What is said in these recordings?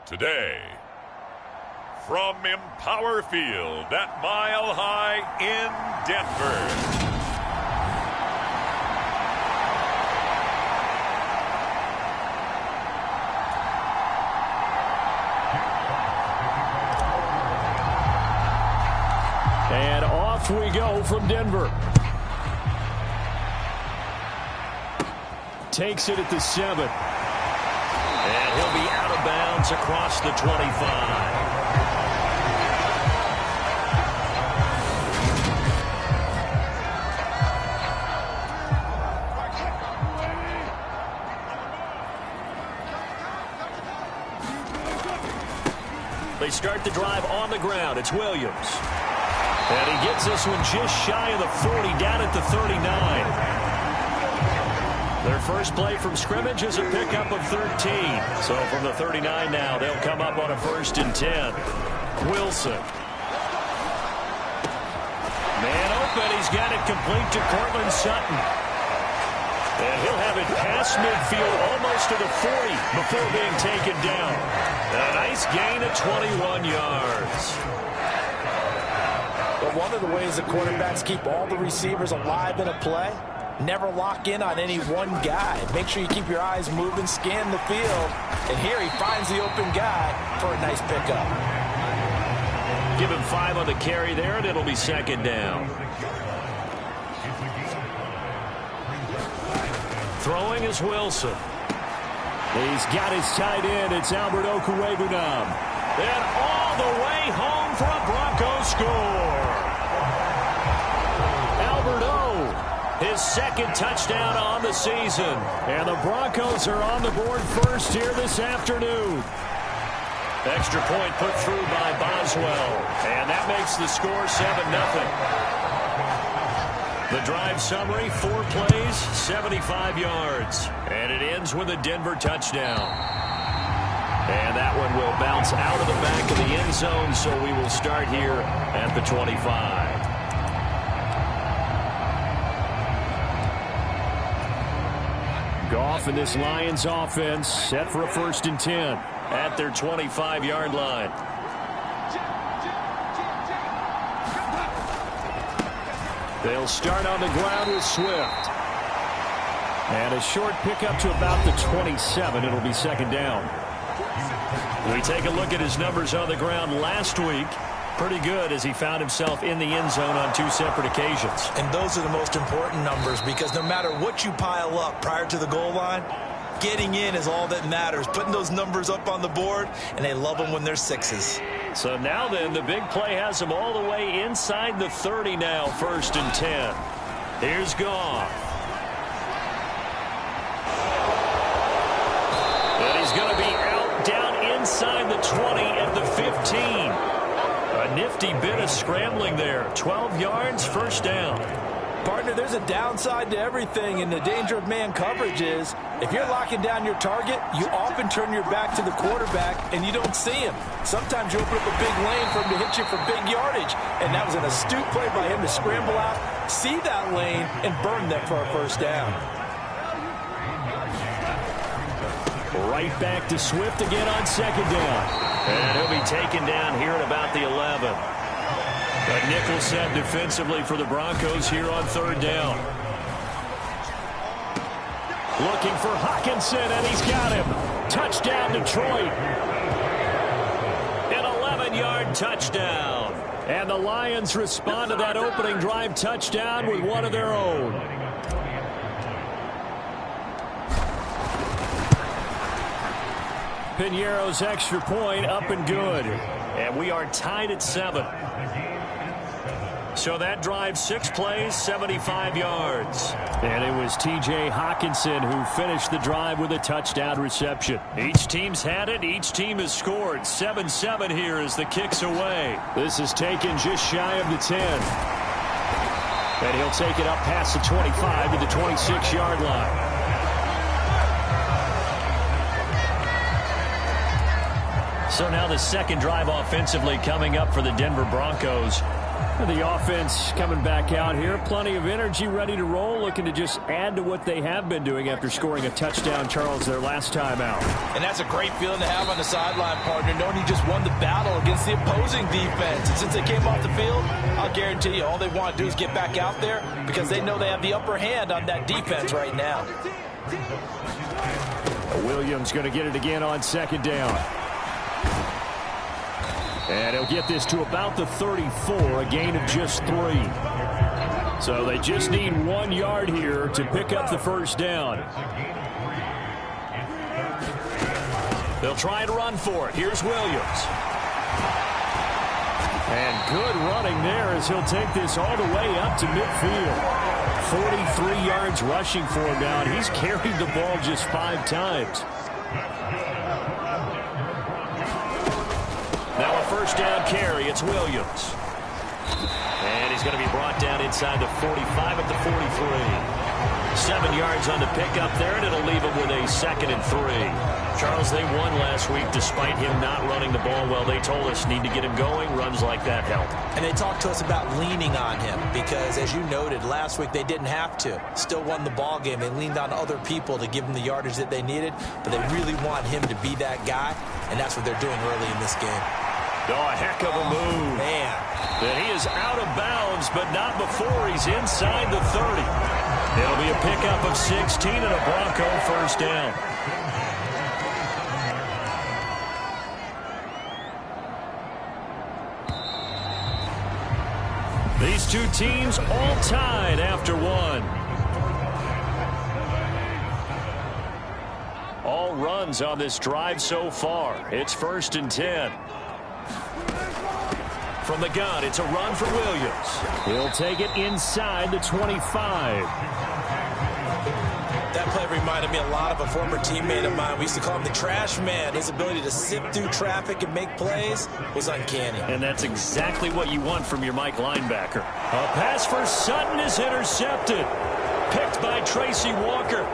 Today, from Empower Field at Mile High in Denver. And off we go from Denver. Takes it at the 7. And he'll be out of bounds across the 25. They start the drive on the ground. It's Williams. And he gets this one just shy of the 40, down at the 39. Their first play from scrimmage is a pickup of 13. So from the 39 now, they'll come up on a 1st and 10. Wilson. Man open. He's got it complete to Courtland Sutton. And he'll have it past midfield almost to the 40 before being taken down. A nice gain of 21 yards. But one of the ways the quarterbacks keep all the receivers alive in a play, never lock in on any one guy. Make sure you keep your eyes moving, scan the field. And here he finds the open guy for a nice pickup. Give him 5 on the carry there, and it'll be 2nd down. Throwing is Wilson. He's got his tight end. It's Albert Okwuegbunam. And all the way home for a Broncos score. Albert O, his 2nd touchdown on the season. And the Broncos are on the board first here this afternoon. Extra point put through by Boswell. And that makes the score 7-0. The drive summary, 4 plays, 75 yards. And it ends with a Denver touchdown. And that one will bounce out of the back of the end zone, so we will start here at the 25. Goff and this Lions offense set for a 1st and 10. At their 25-yard line. They'll start on the ground with Swift. And a short pickup to about the 27. It'll be 2nd down. We take a look at his numbers on the ground last week. Pretty good as he found himself in the end zone on 2 separate occasions. And those are the most important numbers because no matter what you pile up prior to the goal line, getting in is all that matters. Putting those numbers up on the board, and they love them when they're 6s. So now then, the big play has him all the way inside the 30 now, 1st and 10. Here's Goff. And he's going to be out down inside the 20 at the 15. A nifty bit of scrambling there. 12 yards, 1st down. Partner, there's a downside to everything, and the danger of man coverage is if you're locking down your target, you often turn your back to the quarterback and you don't see him. Sometimes you open up a big lane for him to hit you for big yardage, and that was an astute play by him to scramble out, see that lane, and burn that for a 1st down. Right back to Swift again on 2nd down. And he'll be taken down here at about the 11. A nickel set defensively for the Broncos here on 3rd down. Looking for Hockenson, and he's got him. Touchdown, Detroit. An 11-yard touchdown. And the Lions respond to that opening drive touchdown with one of their own. Piñeiro's extra point up and good. And we are tied at 7. So that drive, 6 plays, 75 yards. And it was T.J. Hockenson who finished the drive with a touchdown reception. Each team's had it. Each team has scored. 7-7 here as the kick's away. This is taken just shy of the 10. And he'll take it up past the 25 to the 26-yard line. So now the 2nd drive offensively coming up for the Denver Broncos. The offense coming back out here. Plenty of energy, ready to roll, looking to just add to what they have been doing after scoring a touchdown, Charles, their last time out. And that's a great feeling to have on the sideline, partner, knowing you just won the battle against the opposing defense. And since they came off the field, I'll guarantee you all they want to do is get back out there because they know they have the upper hand on that defense right now. Williams going to get it again on second down. And he'll get this to about the 34, a gain of just 3. So they just need 1 yard here to pick up the first down. They'll try to run for it. Here's Williams. And good running there as he'll take this all the way up to midfield. 43 yards rushing for him now, and he's carried the ball just 5 times. Now a first down carry. It's Williams. And he's going to be brought down inside the 45 at the 43. 7 yards on the pickup there, and it'll leave him with a 2nd and 3. Charles, they won last week despite him not running the ball well. They told us need to get him going. Runs like that help. And they talked to us about leaning on him because, as you noted, last week they didn't have to. Still won the ball game. They leaned on other people to give them the yardage that they needed, but they really want him to be that guy, and that's what they're doing early in this game. Oh, a heck of a move. Man. And he is out of bounds, but not before he's inside the 30. It'll be a pickup of 16 and a Bronco first down. These two teams all tied after 1. All runs on this drive so far. It's 1st and 10. From the gun, it's a run for Williams. He'll take it inside the 25. That play reminded me a lot of a former teammate of mine. We used to call him the trash man. His ability to sift through traffic and make plays was uncanny. And that's exactly what you want from your Mike linebacker. A pass for Sutton is intercepted. Picked by Tracy Walker.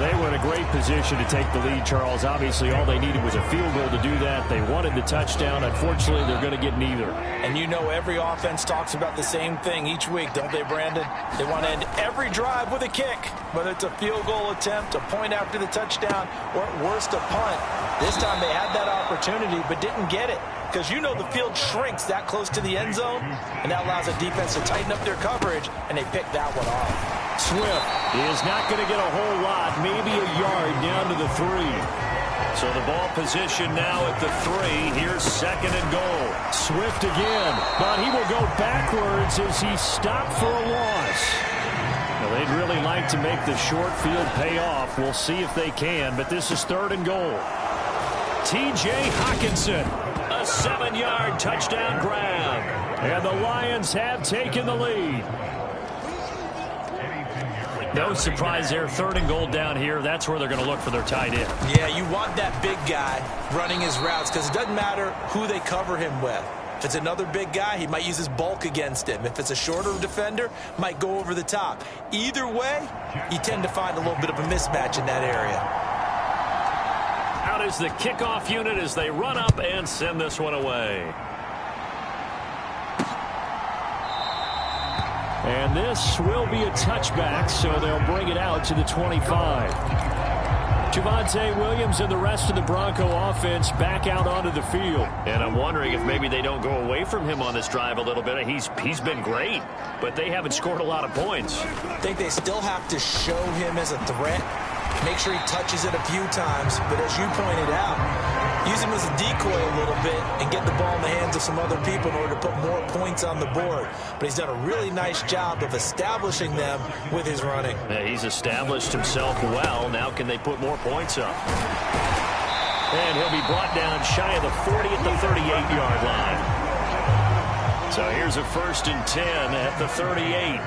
They were in a great position to take the lead, Charles. Obviously, all they needed was a field goal to do that. They wanted the touchdown. Unfortunately, they're going to get neither. And you know every offense talks about the same thing each week, don't they, Brandon? They want to end every drive with a kick, whether it's a field goal attempt, a point after the touchdown, or at worst, a punt. This time they had that opportunity but didn't get it because you know the field shrinks that close to the end zone, and that allows the defense to tighten up their coverage, and they picked that one off. Swift is not going to get a whole lot, maybe a yard down to the 3. So the ball position now at the 3. Here's 2nd and goal. Swift again, but he will go backwards as he stopped for a loss. Now, they'd really like to make the short field pay off. We'll see if they can, but this is 3rd and goal. T.J. Hockenson, a 7-yard touchdown grab. And the Lions have taken the lead. No surprise there. 3rd and goal down here. That's where they're going to look for their tight end. Yeah, you want that big guy running his routes because it doesn't matter who they cover him with. If it's another big guy, he might use his bulk against him. If it's a shorter defender, might go over the top. Either way, you tend to find a little bit of a mismatch in that area. Out is the kickoff unit as they run up and send this one away. And this will be a touchback, so they'll bring it out to the 25. Javonte Williams and the rest of the Bronco offense back out onto the field. And I'm wondering if maybe they don't go away from him on this drive a little bit. He's been great, but they haven't scored a lot of points. I think they still have to show him as a threat. Make sure he touches it a few times, but as you pointed out, use him as a decoy a little bit and get the ball in the hands of some other people in order to put more points on the board. But he's done a really nice job of establishing them with his running. Yeah, he's established himself well. Now can they put more points up? And he'll be brought down shy of the 40 at the 38-yard line. So here's a 1st and 10 at the 38.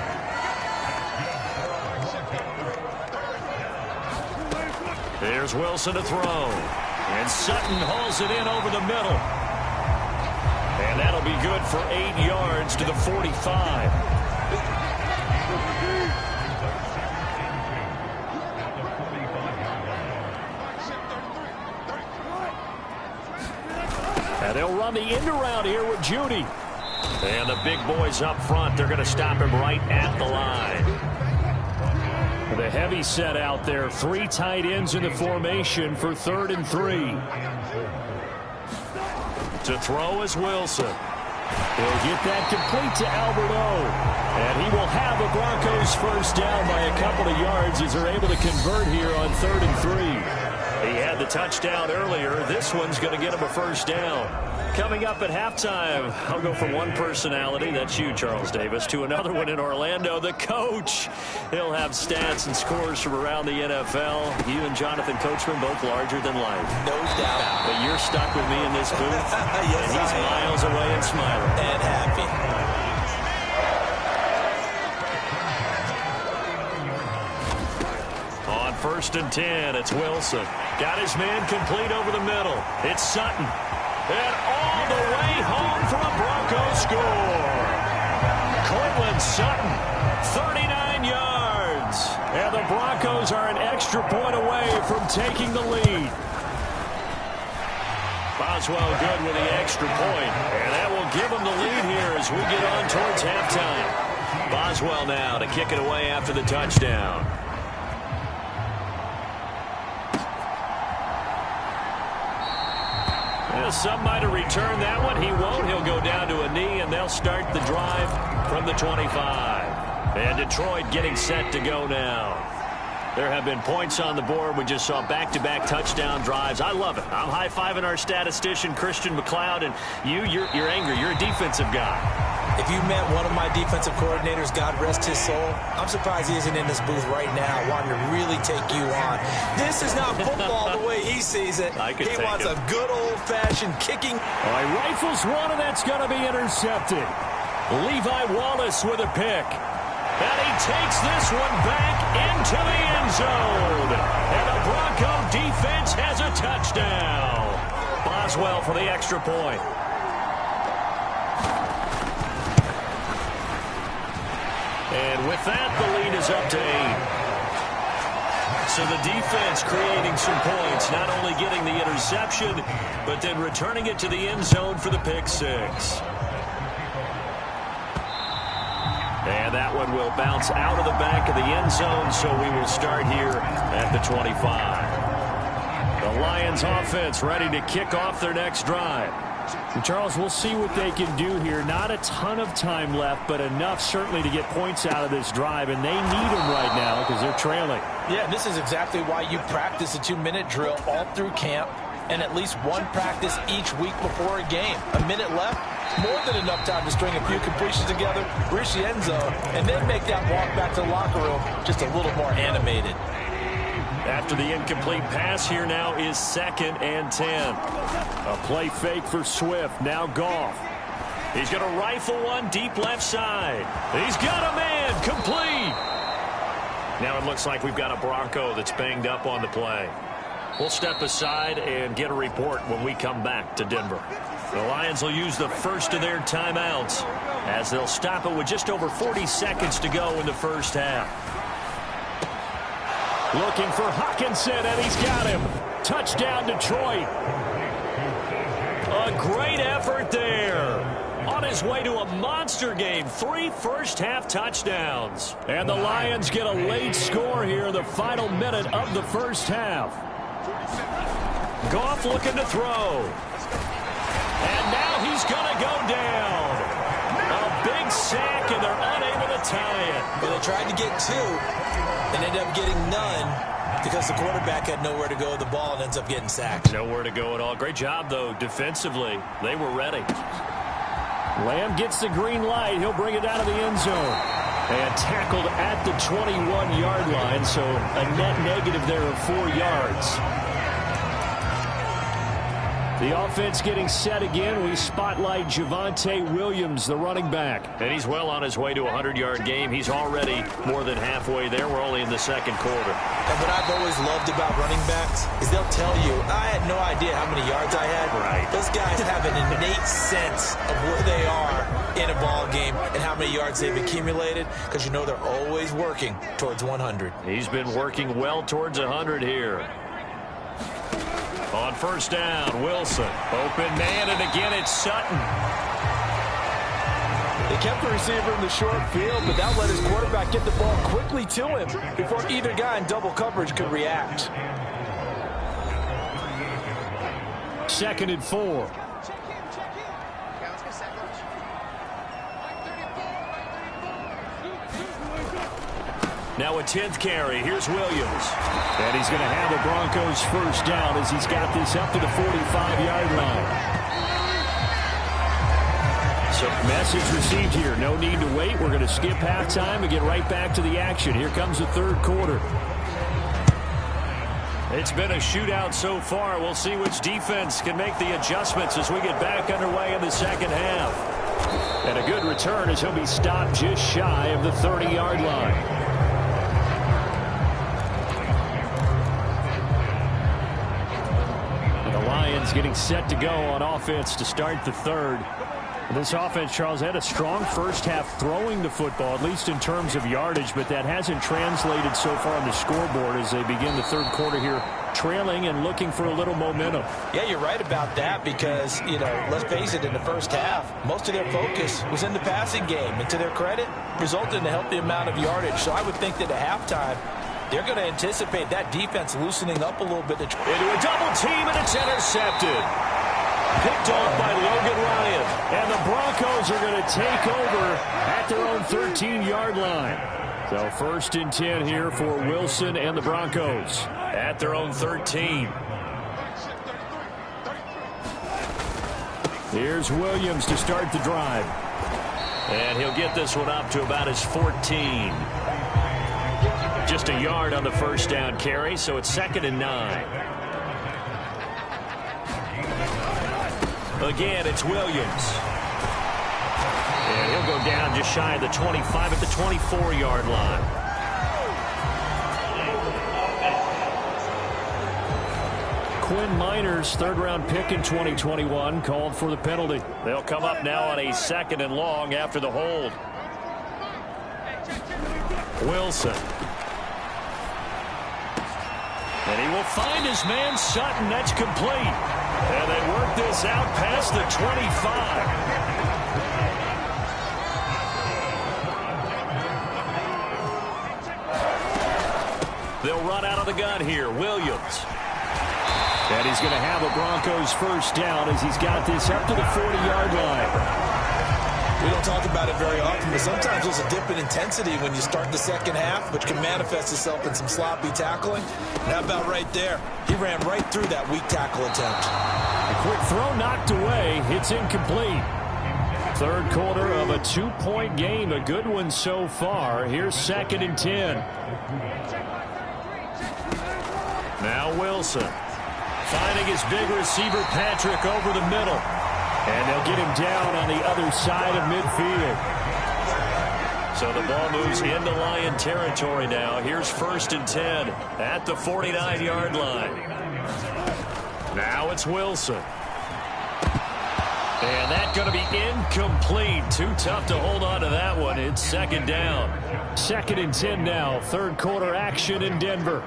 There's Wilson to throw. And Sutton hauls it in over the middle. And that'll be good for 8 yards to the 45. And they'll run the end around here with Judy. And the big boys up front, they're going to stop him right at the line. The heavy set out there. 3 tight ends in the formation for 3rd and 3. To throw is Wilson. He'll get that complete to Albert O. And he will have the Broncos first down by a couple of yards as they're able to convert here on 3rd and 3. He had the touchdown earlier. This one's going to get him a first down. Coming up at halftime, I'll go from one personality, that's you, Charles Davis, to another one in Orlando, the coach. He'll have stats and scores from around the NFL. You and Jonathan Coachman, both larger than life. No doubt. But you're stuck with me in this booth. Yes, and he's miles away and smiling. And happy. On 1st and 10, it's Wilson. Got his man complete over the middle. It's Sutton. And all the way home for a Broncos score. Cortland Sutton, 39 yards. And the Broncos are an extra point away from taking the lead. Boswell good with the extra point. And that will give them the lead here as we get on towards halftime. Boswell now to kick it away after the touchdown. Some might have returned that one. He won't. He'll go down to a knee, and they'll start the drive from the 25. And Detroit getting set to go now. There have been points on the board. We just saw back-to-back touchdown drives. I love it. I'm high-fiving our statistician, Christian McLeod, and you're angry. You're a defensive guy. If you met one of my defensive coordinators, God rest his soul, I'm surprised he isn't in this booth right now wanting to really take you on. This is not football the way he sees it. He wants a good old-fashioned kicking. All right, rifles one, and that's going to be intercepted. Levi Wallace with a pick. And he takes this one back into the end zone. And the Bronco defense has a touchdown. Boswell for the extra point. And with that, the lead is up to 8. So the defense creating some points, not only getting the interception, but then returning it to the end zone for the pick 6. And that one will bounce out of the back of the end zone, so we will start here at the 25. The Lions offense ready to kick off their next drive. Charles, we'll see what they can do here. Not a ton of time left, but enough certainly to get points out of this drive, and they need them right now because they're trailing. Yeah, this is exactly why you practice a 2-minute drill all through camp and at least one practice each week before a game. A minute left, more than enough time to string a few completions together, reach the end zone, and then make that walk back to the locker room just a little more animated. After the incomplete pass, here now is 2nd and 10. A play fake for Swift. Now Goff. He's going to rifle one deep left side. He's got a man complete. Now it looks like we've got a Bronco that's banged up on the play. We'll step aside and get a report when we come back to Denver. The Lions will use the first of their timeouts as they'll stop it with just over 40 seconds to go in the first half. Looking for Hockenson, and he's got him. Touchdown, Detroit. A great effort there. On his way to a monster game. 3 first-half touchdowns. And the Lions get a late score here in the final minute of the first half. Goff looking to throw. And now he's going to go down. A big sack, and they're unable to tie it. Well, they tried to get 2. And ended up getting none because the quarterback had nowhere to go with the ball and ends up getting sacked. Nowhere to go at all. Great job, though, defensively. They were ready. Lamb gets the green light. He'll bring it out of the end zone. And tackled at the 21-yard line, so a net negative there of 4 yards. The offense getting set again. We spotlight Javonte Williams, the running back. And he's well on his way to a 100-yard game. He's already more than halfway there. We're only in the second quarter. And what I've always loved about running backs is they'll tell you, I had no idea how many yards I had. Right. Those guys have an innate sense of where they are in a ball game and how many yards they've accumulated because you know they're always working towards 100. He's been working well towards 100 here. On first down, Wilson. Open man, and again it's Sutton. They kept the receiver in the short field, but that let his quarterback get the ball quickly to him before either guy in double coverage could react. 2nd and 4. Now a 10th carry. Here's Williams. And he's going to have the Broncos first down as he's got this up to the 45-yard line. So message received here. No need to wait. We're going to skip halftime and get right back to the action. Here comes the third quarter. It's been a shootout so far. We'll see which defense can make the adjustments as we get back underway in the second half. And a good return as he'll be stopped just shy of the 30-yard line. Getting set to go on offense to start the third. This offense, Charles, had a strong first half throwing the football, at least in terms of yardage, but that hasn't translated so far on the scoreboard as they begin the third quarter here, trailing and looking for a little momentum. Yeah, you're right about that because, let's face it, in the first half, most of their focus was in the passing game, and to their credit, resulted in a healthy amount of yardage. So I would think that at halftime, they're going to anticipate that defense loosening up a little bit. Into a double team, and it's intercepted. Picked off by Logan Ryan. And the Broncos are going to take over at their own 13-yard line. So 1st and 10 here for Wilson and the Broncos. At their own 13. Here's Williams to start the drive. And he'll get this one up to about his 14. Just a yard on the first down carry, so it's 2nd and 9. Again, it's Williams. And he'll go down just shy of the 25 at the 24-yard line. Quinn Miners, third-round pick in 2021, called for the penalty. They'll come up now on a 2nd and long after the hold. Wilson. And he will find his man Sutton. That's complete. And they work this out past the 25. They'll run out of the gun here. Williams. And he's going to have a Broncos first down as he's got this up to the 40-yard line. We don't talk about it very often, but sometimes there's a dip in intensity when you start the second half, which can manifest itself in some sloppy tackling. And how about right there? He ran right through that weak tackle attempt. A quick throw knocked away. It's incomplete. Third quarter of a 2-point game. A good one so far. Here's 2nd and 10. Now Wilson. Finding his big receiver, Patrick, over the middle. And they'll get him down on the other side of midfield. So the ball moves into Lion territory now. Here's 1st and 10 at the 49-yard line. Now it's Wilson. And that's going to be incomplete. Too tough to hold on to that one. It's 2nd down. 2nd and 10 now. Third quarter action in Denver.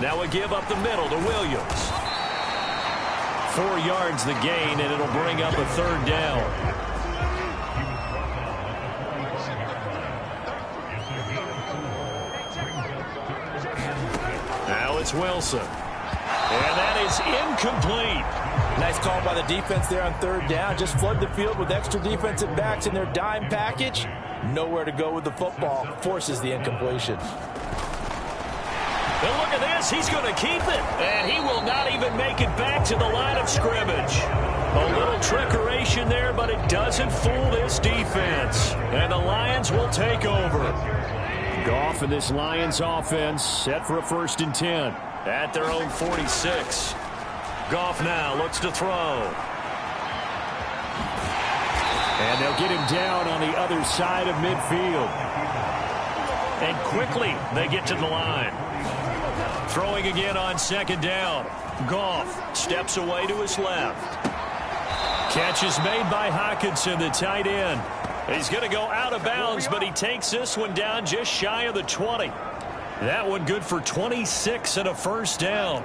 Now we give up the middle to Williams. 4 yards the gain, and it'll bring up a 3rd down. Now it's Wilson. And that is incomplete. Nice call by the defense there on 3rd down. Just flood the field with extra defensive backs in their dime package. Nowhere to go with the football. Forces the incompletion. And look at this. He's going to keep it. And he will not even make it back to the line of scrimmage. A little trickeration there, but it doesn't fool this defense. And the Lions will take over. Goff and this Lions offense set for a 1st and 10. At their own 46. Goff now looks to throw. And they'll get him down on the other side of midfield. And quickly they get to the line. Throwing again on 2nd down. Goff steps away to his left. Catch is made by Hockenson, the tight end. He's going to go out of bounds, but he takes this one down just shy of the 20. That one good for 26 and a first down.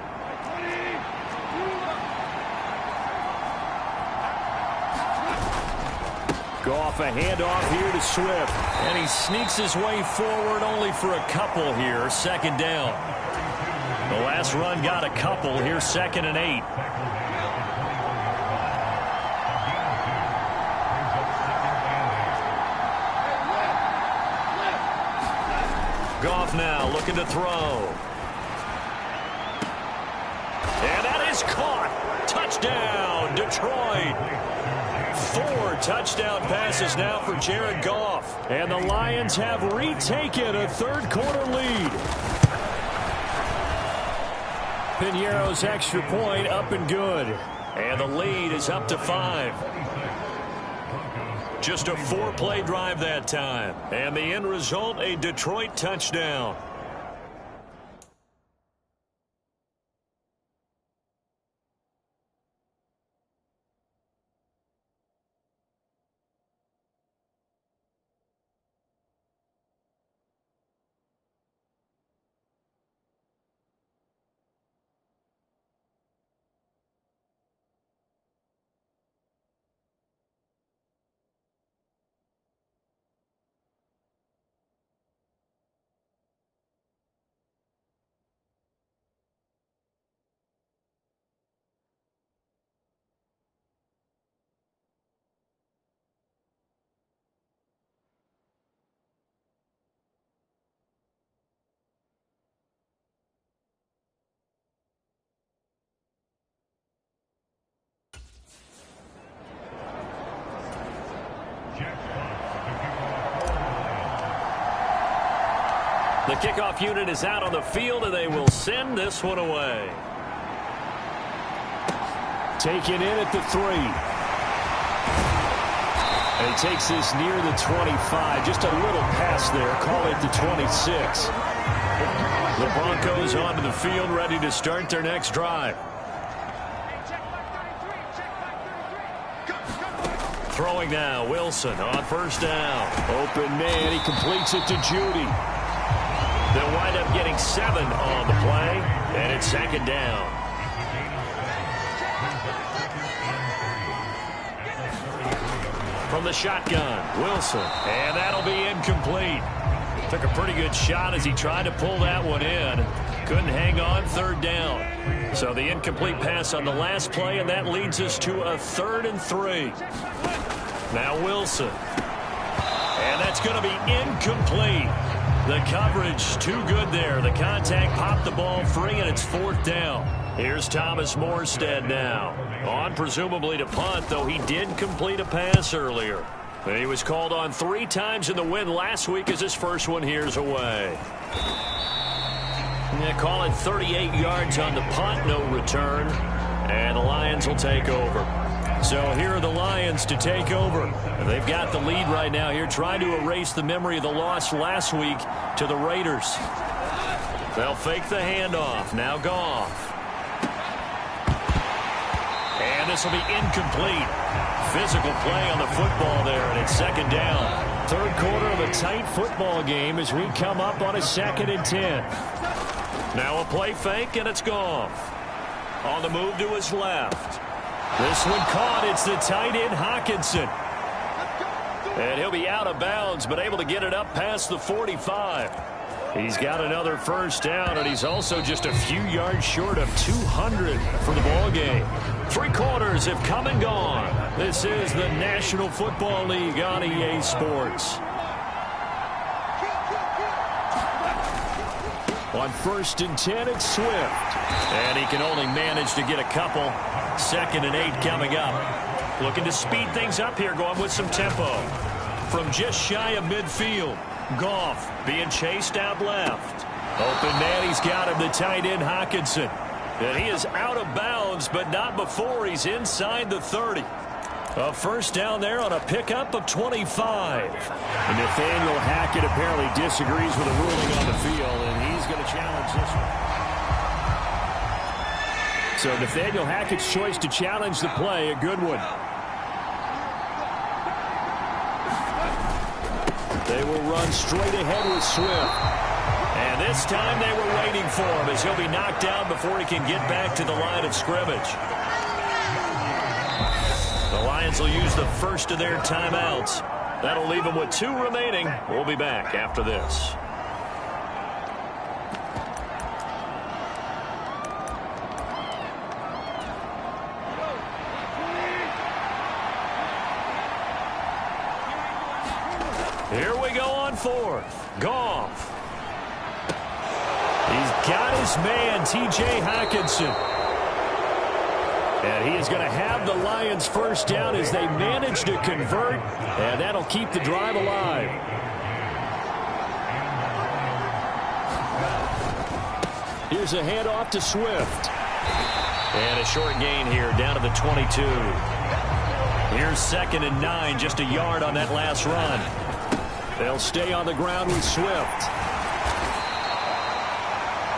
Goff a handoff here to Swift. And he sneaks his way forward only for a couple here. Second down. The last run got a couple. Here's 2nd and 8. Goff now looking to throw. And that is caught. Touchdown, Detroit. 4 touchdown passes now for Jared Goff. And the Lions have retaken a third-quarter lead. Piñeiro's extra point up and good. And the lead is up to 5. Just a 4-play drive that time. And the end result, a Detroit touchdown. The kickoff unit is out on the field, and they will send this one away. Taken in at the 3. And he takes this near the 25. Just a little pass there. Call it the 26. The Broncos onto the field, ready to start their next drive. Throwing now, Wilson on first down. Open man, he completes it to Judy. They'll wind up getting 7 on the play, and it's 2nd down. From the shotgun, Wilson, and that'll be incomplete. Took a pretty good shot as he tried to pull that one in. Couldn't hang on, 3rd down. So the incomplete pass on the last play, and that leads us to a 3rd and 3. Now Wilson. And that's going to be incomplete. The coverage too good there. The contact popped the ball free, and it's 4th down. Here's Thomas Morstead now. On presumably to punt, though he did complete a pass earlier. He was called on 3 times in the win last week as his first one here's away. They call it 38 yards on the punt, no return. And the Lions will take over. So here are the Lions to take over. They've got the lead right now here, trying to erase the memory of the loss last week to the Raiders. They'll fake the handoff. Now Goff. And this will be incomplete. Physical play on the football there, and it's 2nd down. 3rd quarter of a tight football game as we come up on a 2nd and 10. Now a play fake, and it's Goff. On the move to his left. This one caught. It's the tight end, Hockenson. And he'll be out of bounds, but able to get it up past the 45. He's got another first down, and he's also just a few yards short of 200 for the ball game. 3 quarters have come and gone. This is the National Football League on EA Sports. On 1st and 10, it's Swift. And he can only manage to get a couple. 2nd and 8 coming up. Looking to speed things up here, going with some tempo. From just shy of midfield, Goff being chased out left. Open man, he's got him, the tight end, Hockenson. And he is out of bounds, but not before he's inside the 30. A first down there on a pickup of 25. And Nathaniel Hackett apparently disagrees with the ruling on the field, and he's going to challenge this one. So Nathaniel Hackett's choice to challenge the play, a good one. They will run straight ahead with Swift. And And this time they were waiting for him as he'll be knocked down before he can get back to the line of scrimmage. The Lions will use the first of their timeouts. That'll leave them with 2 remaining. We'll be back after this. Here we go on 4th. Goff. He's got his man, T.J. Hockenson. And he is going to have the Lions first down as they manage to convert, and that'll keep the drive alive. Here's a handoff to Swift. And a short gain here down to the 22. Here's 2nd and 9, just a yard on that last run. They'll stay on the ground with Swift.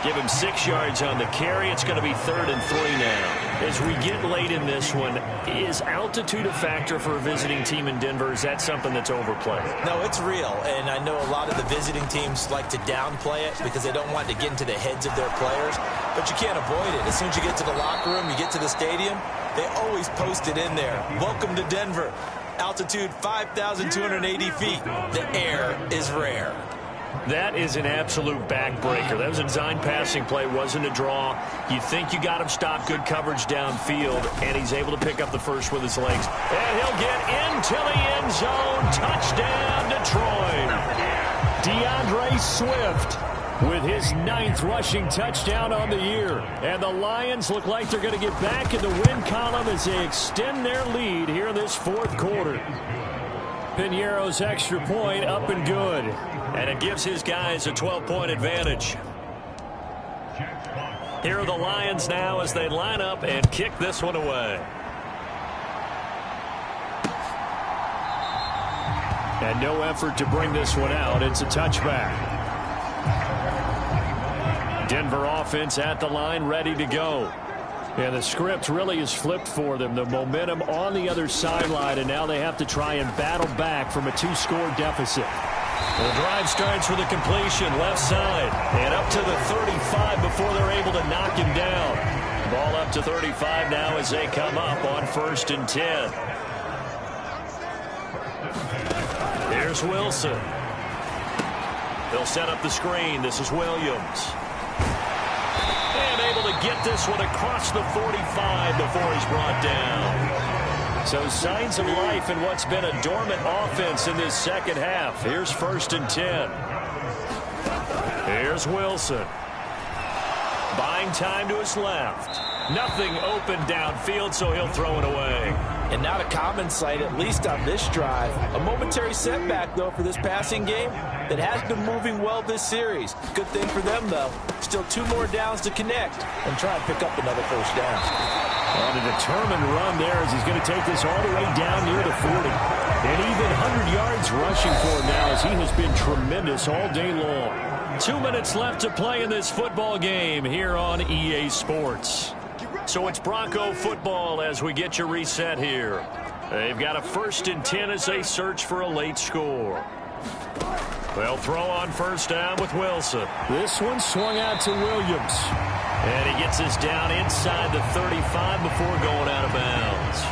Give him 6 yards on the carry. It's going to be 3rd and 3 now. As we get late in this one, is altitude a factor for a visiting team in Denver? Is that something that's overplayed? No, it's real. And I know a lot of the visiting teams like to downplay it because they don't want to get into the heads of their players. But you can't avoid it. As soon as you get to the locker room, you get to the stadium, they always post it in there. Welcome to Denver. Altitude 5,280 feet. The air is rare. That is an absolute backbreaker. That was a design passing play, wasn't a draw. You think you got him stopped, good coverage downfield, and he's able to pick up the first with his legs. And he'll get into the end zone. Touchdown, Detroit. DeAndre Swift with his 9th rushing touchdown on the year. And the Lions look like they're going to get back in the win column as they extend their lead here in this 4th quarter. Pinheiro's extra point up and good. And it gives his guys a 12-point advantage. Here are the Lions now as they line up and kick this one away. And no effort to bring this one out. It's a touchback. Denver offense at the line, ready to go. And the script really is flipped for them. The momentum on the other sideline, and now they have to try and battle back from a 2-score deficit. The drive starts with a completion left side and up to the 35 before they're able to knock him down. Ball up to 35 now as they come up on 1st and 10. Here's Wilson. They'll set up the screen. This is Williams. And able to get this one across the 45 before he's brought down. So signs of life in what's been a dormant offense in this second half. Here's 1st and 10. Here's Wilson. Buying time to his left. Nothing open downfield, so he'll throw it away. And not a common sight, at least on this drive. A momentary setback, though, for this passing game that has been moving well this series. Good thing for them, though. Still 2 more downs to connect and try and pick up another first down. On a determined run there as he's going to take this all the way down near the 40. And even 100 yards rushing for him now as he has been tremendous all day long. 2 minutes left to play in this football game here on EA Sports. So it's Bronco football as we get you reset here. They've got a 1st and 10 as they search for a late score. They'll throw on 1st down with Wilson. This one swung out to Williams. And he gets us down inside the 35 before going out of bounds.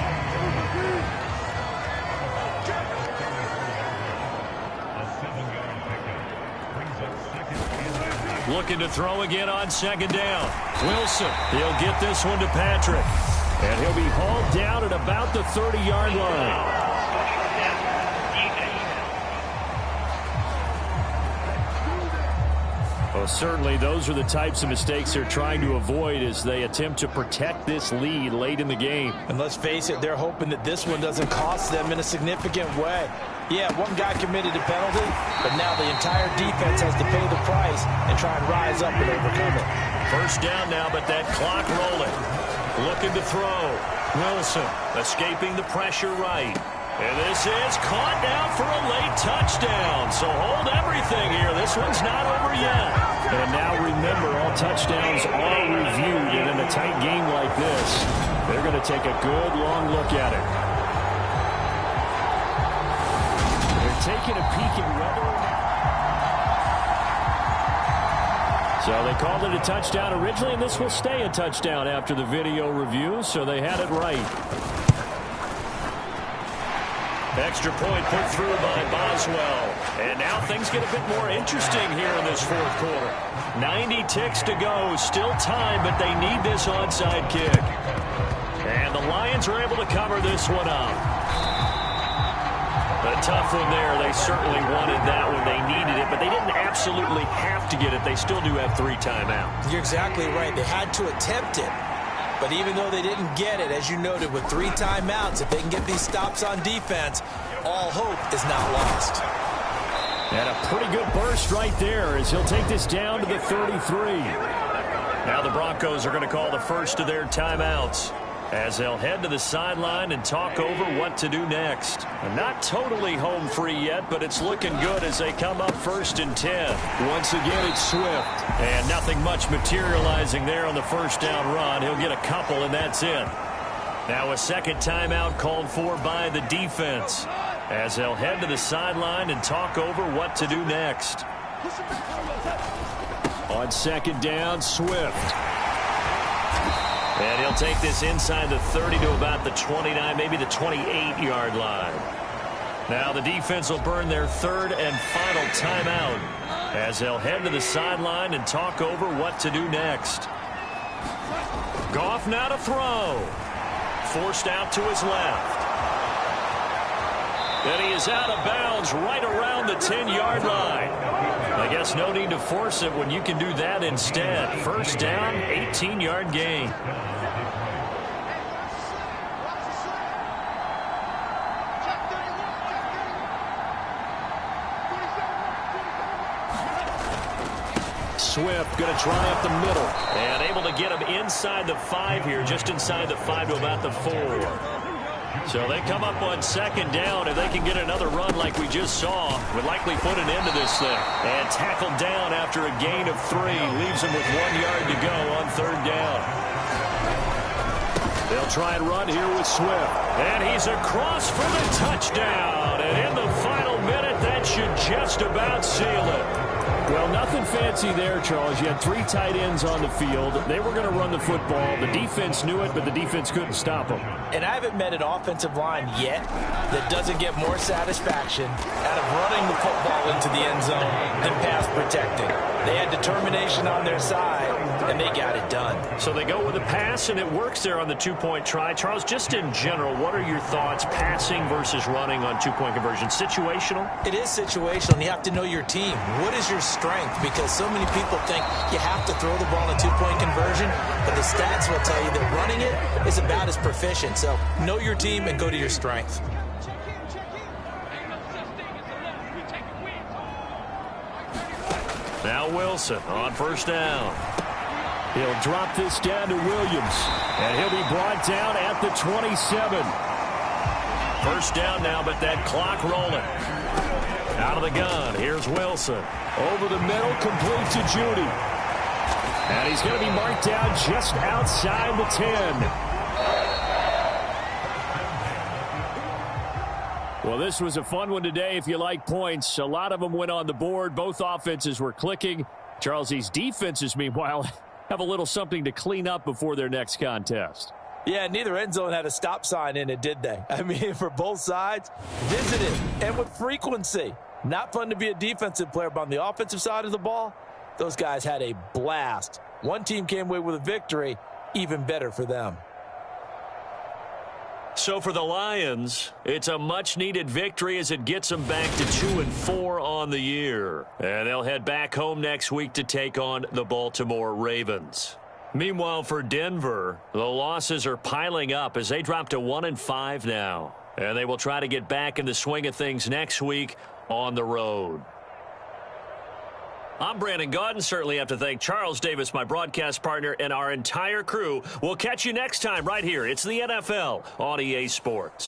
Looking to throw again on 2nd down. Wilson, he'll get this one to Patrick. And he'll be hauled down at about the 30-yard line. Well, certainly those are the types of mistakes they're trying to avoid as they attempt to protect this lead late in the game. And let's face it, they're hoping that this one doesn't cost them in a significant way. Yeah, one guy committed a penalty, but now the entire defense has to pay the price and try and rise up and overcome it. 1st down now, but that clock rolling. Looking to throw. Wilson escaping the pressure right. And this is caught now for a late touchdown. So hold everything here. This one's not over yet. And now remember, all touchdowns are reviewed. And in a tight game like this, they're going to take a good long look at it. They're taking a peek at whether So they called it a touchdown originally, and this will stay a touchdown after the video review, so they had it right. Extra point put through by Boswell. And now things get a bit more interesting here in this fourth quarter. 90 ticks to go. Still time, but they need this onside kick. And the Lions are able to cover this one up. A tough one there. They certainly wanted that one. They needed it, but they didn't absolutely have to get it. They still do have 3 timeouts. You're exactly right. They had to attempt it. But even though they didn't get it, as you noted, with 3 timeouts, if they can get these stops on defense, all hope is not lost. And a pretty good burst right there as he'll take this down to the 33. Now the Broncos are going to call the first of their timeouts as they'll head to the sideline and talk over what to do next. Not totally home free yet, but it's looking good as they come up 1st and 10. Once again, it's Swift. And nothing much materializing there on the first down run. He'll get a couple, and that's it. Now a second timeout called for by the defense as they'll head to the sideline and talk over what to do next. On second down, Swift. And he'll take this inside the 30 to about the 29, maybe the 28-yard line. Now the defense will burn their 3rd and final timeout as they'll head to the sideline and talk over what to do next. Goff now to throw. Forced out to his left. And he is out of bounds right around the 10-yard line. I guess no need to force it when you can do that instead. First down, 18-yard gain. Swift going to try up the middle. And able to get him inside the 5 here, just inside the 5 to about the 4. So they come up on second down. If they can get another run like we just saw, would likely put an end to this thing. And tackled down after a gain of 3. Leaves him with 1 yard to go on 3rd down. They'll try and run here with Swift. And he's across for the touchdown. And in the final minute, that should just about seal it. Well, nothing fancy there, Charles. You had 3 tight ends on the field. They were going to run the football. The defense knew it, but the defense couldn't stop them. And I haven't met an offensive line yet that doesn't get more satisfaction out of running the football into the end zone than pass protecting. They had determination on their side, and they got it done. So they go with a pass, and it works there on the 2-point try. Charles, just in general, what are your thoughts passing versus running on 2-point conversion? Situational? It is situational, and you have to know your team. What is your strength? Because so many people think you have to throw the ball in a 2-point conversion, but the stats will tell you that running it is about as proficient. So know your team and go to your strength. Now Wilson on first down. He'll drop this down to Williams, and he'll be brought down at the 27. First down now, but that clock rolling. Out of the gun, here's Wilson. Over the middle, complete to Judy. And he's going to be marked down just outside the 10. Well, this was a fun one today if you like points. A lot of them went on the board. Both offenses were clicking. Charles, these defenses, meanwhile, have a little something to clean up before their next contest. Yeah, neither end zone had a stop sign in it, did they? I mean, for both sides, visited and with frequency. Not fun to be a defensive player, but on the offensive side of the ball, those guys had a blast. One team came away with a victory, even better for them. So for the Lions, it's a much-needed victory as it gets them back to 2-4 on the year. And they'll head back home next week to take on the Baltimore Ravens. Meanwhile, for Denver, the losses are piling up as they drop to 1-5 now. And they will try to get back in the swing of things next week on the road. I'm Brandon Gaudin. Certainly have to thank Charles Davis, my broadcast partner, and our entire crew. We'll catch you next time right here. It's the NFL on EA Sports.